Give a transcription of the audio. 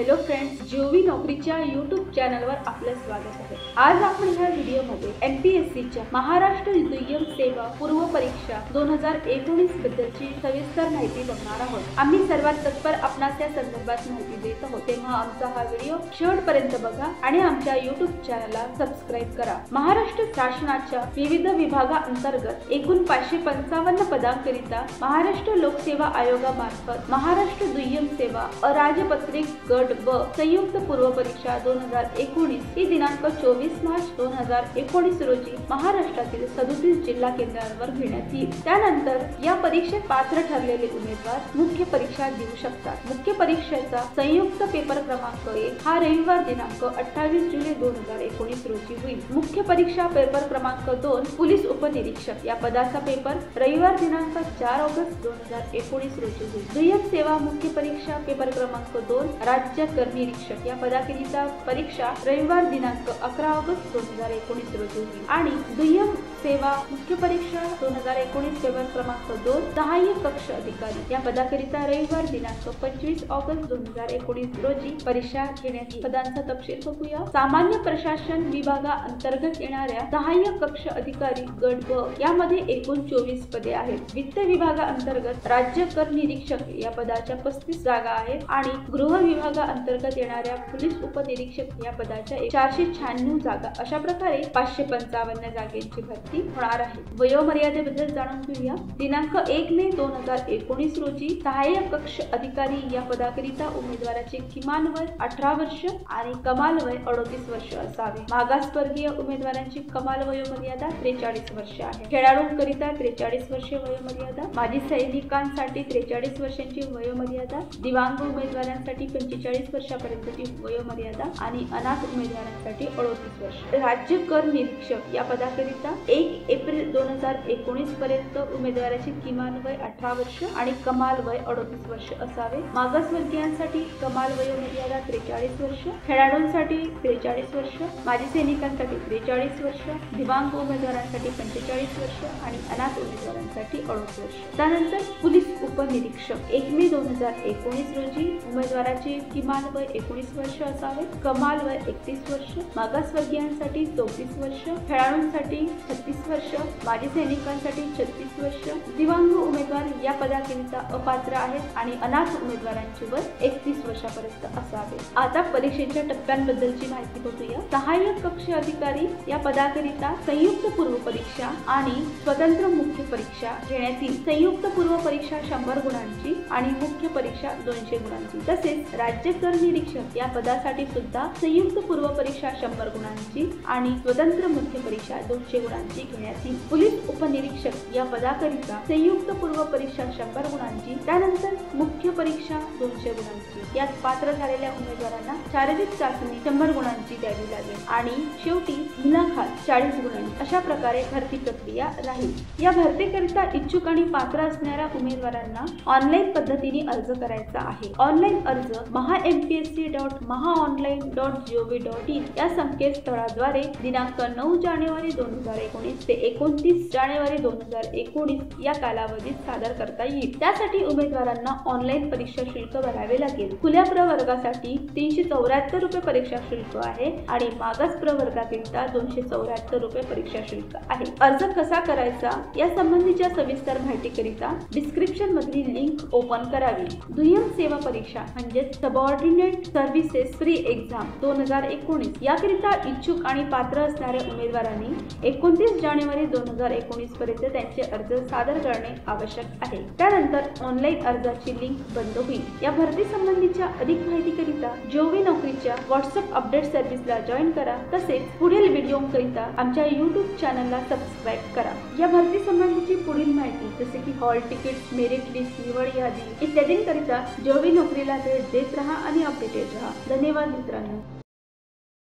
Hello friends, जोवी नोकरीच्या YouTube चॅनलवर आपलं स्वागत आहे। आज आपण ह्या व्हिडिओमध्ये एमपीएससीच्या महाराष्ट्र दुय्यम सेवा पूर्व परीक्षा 2019 बद्दलची सविस्तर माहिती बघणार आहोत। आम्ही सर्वात तत्पर आपणास या संदर्भात माहिती देत आहोत, तेव्हा आमचा हा व्हिडिओ शेवटपर्यंत बघा आणि आमच्या यूट्यूब चॅनलला सबस्क्राइब करा। महाराष्ट्र शासनाच्या विविध विभागांतर्गत एकूण 555 पदांकरिता महाराष्ट्र लोकसेवा आयोगामार्फत महाराष्ट्र दुय्यम सेवा अराजपत्रित गट ब संयुक्त पूर्व परीक्षा 2019 ही दिनांक 24 मार्च 2019 रोजी महाराष्ट्रातील 37 जिल्हा केंद्रांवर घेण्यात येईल। त्यानंतर या परीक्षेत पात्र ठरलेले उमेदवार मुख्य परीक्षा देऊ शकतात। मुख्य परीक्षेचा संयुक्त पेपर क्रमांक 1 हा रविवार दिनांक 28 जुलै 2019 रोजी होईल। मुख्य परीक्षा पेपर क्रमांक 2 पोलीस उपनिरीक्षक या पदाचा पेपर रविवार दिनांक 4 ऑगस्ट 2019 रोजी होईल। दुय्यम सेवा मुख्य परीक्षा पेपर क्रमांक 2 राज्य कर निरीक्षक या पदाकरिता परीक्षा रविवार दिनांक 11 ऑगस्ट 2019 रोजी होईल आणि दुय्यम सेवा मुख्य परीक्षा 2019 पेपर क्रमांक 2 सहाय्यक कक्ष अधिकारी या पदाकरिता रविवार दिनांक 25 ऑगस्ट 2019 रोजी परीक्षा घेण्यात येईल। पदांचा तपशील बघूया। सामान्य प्रशासन विभागाअंतर्गत येणाऱ्या सहाय्यक कक्ष अधिकारी गट ब यामध्ये एकूण 24 पदे आहेत। वित्त विभागाअंतर्गत राज्य कर निरीक्षक या पदाच्या 35 जागा आहेत आणि गृह विभागाअंतर्गत येणाऱ्या पोलीस उपनिरीक्षक या पदाच्या 496 जागा अशा प्रकारे 555 जागेची भरती होणार आहे। वयोमर्यादेबद्दल जाणून घेऊया। दिनांक 1 मे 2019 रोजी सहाय्यक कक्ष अधिकारी या पदाकरिता उमेदवाराचे किमान वय 18 वर्ष आणि कमाल वय 38 वर्ष असावे। मागासवर्गीय उमेदवारांची कमाल वयोमर्यादा 43 वर्ष आहे। खेळाडूंकरिता 43 वर्षे वयोमर्यादा, माजी सैनिकांसाठी 43 वर्षांची वयोमर्यादा, दिव्यांग उमेदवारांसाठी 45 वर्षापर्यंतची वयोमर्यादा आणि अनाथ उमेदवारांसाठी 38 वर्ष। राज्य कर निरीक्षक या पदाकरिता 1 एप्रिल 2019 पर्यंत उमेदवाराचे किमान वय 18 वर्ष आणि कमाल वय 38 वर्ष असावे। मागासवर्गीयांसाठी कमाल वयोमर्यादा 43 वर्ष, खेळाडूंसाठी 43 वर्ष, माजी सैनिकांसाठी 43 वर्ष, दिव्यांग उमेदवारांसाठी 45 वर्ष आणि अनाथ उमेदवारांसाठी 38 वर्ष। त्यानंतर पोलीस उपनिरीक्षक 1 मे 2019 रोजी उमेदवाराचे किमान वय 19 वर्ष असावे, कमाल वय 31 वर्ष, मागासवर्गीयांसाठी 34 वर्ष, खेळाडूंसाठी 36 वर्ष, माजी सैनिकांसाठी 36 वर्ष, दिव्यांग उमेदवार या पदाकरिता अपात्र आहेत आणि अनाथ उमेदवारांचे वय 31 वर्षापर्यंत असावे। आता परीक्षेच्या टप्प्यांबद्दलची माहिती बघूया। सहाय्यक कक्ष अधिकारी या पदाकरिता संयुक्त पूर्व परीक्षा आणि स्वतंत्र मुख्य परीक्षा घेण्यात येईल। संयुक्त पूर्व परीक्षा 100 गुणांची आणि मुख्य परीक्षा 200 गुणांची। तसेच राज्य कर निरीक्षक या पदासाठी सुद्धा संयुक्त पूर्व परीक्षा 100 गुणांची आणि स्वतंत्र मुख्य परीक्षा 200 गुणांची घेण्यात येईल। पोलीस उपनिरीक्षक या पदाकरिता संयुक्त पूर्व परीक्षा 100 गुणांची, त्यानंतर मुख्य परीक्षा 200 गुणांची। यात पात्र झालेल्या उमेदवारांना शारीरिक चाचणी 100 गुणांची द्यावी लागेल आणि शेवटी मुलाखत 40 गुणांची। अशा प्रकारे भरती प्रक्रिया राहील। या भरतीकरिता इच्छुक आणि पात्र असणाऱ्या उमेदवारांना ऑनलाईन पद्धतीने अर्ज करायचा आहे। ऑनलाईन अर्ज maha.mapsc.mahaonline.gov.in या संकेतस्थळाद्वारे दिनांक 9 जानेवारी 2019 ते 29 जानेवारी 2019 या कालावधीत सादर करता येईल। त्यासाठी उमेदवारांना ऑनलाईन परीक्षा शुल्क भरावे लागेल। खुल्या प्रवर्गासाठी 374 रुपये परीक्षा शुल्क आहे आणि मागास प्रवर्गाकरिता 274 रुपये परीक्षा शुल्क आहे। अर्ज कसा करायचा या संबंधीच्या सविस्तर माहितीकरिता डिस्क्रिप्शन मधील लिंक ओपन करावी। दुय्यम सेवा परीक्षा म्हणजे सबऑर्डिनेट सर्व्हिसेस प्री एक्झाम 2019 याकरिता इच्छुक आणि पात्र असणाऱ्या उमेदवारांनी 29 जानेवारी 2019 पर्यंत त्यांचे अर्ज सादर करणे आवश्यक आहे। त्यानंतर ऑनलाईन अर्जाची लिंक बंद होईल। या भरती संबंधीच्या अधिक माहितीकरिता जोवी नोकरीच्या व्हॉट्सअप अपडेट सर्व्हिसला जॉईन करा। तसेच पुढील व्हिडिओकरिता आमच्या यूट्यूब चॅनलला सबस्क्राइब करा। या भरती संबंधीची पुढील माहिती जसे की हॉल तिकीट, मेरिट लिस्ट, निवड यादी इत्यादींकरिता जोवी नोकरीला भेट देत रहा आणि अपडेटेड रहा। धन्यवाद मित्रांनो।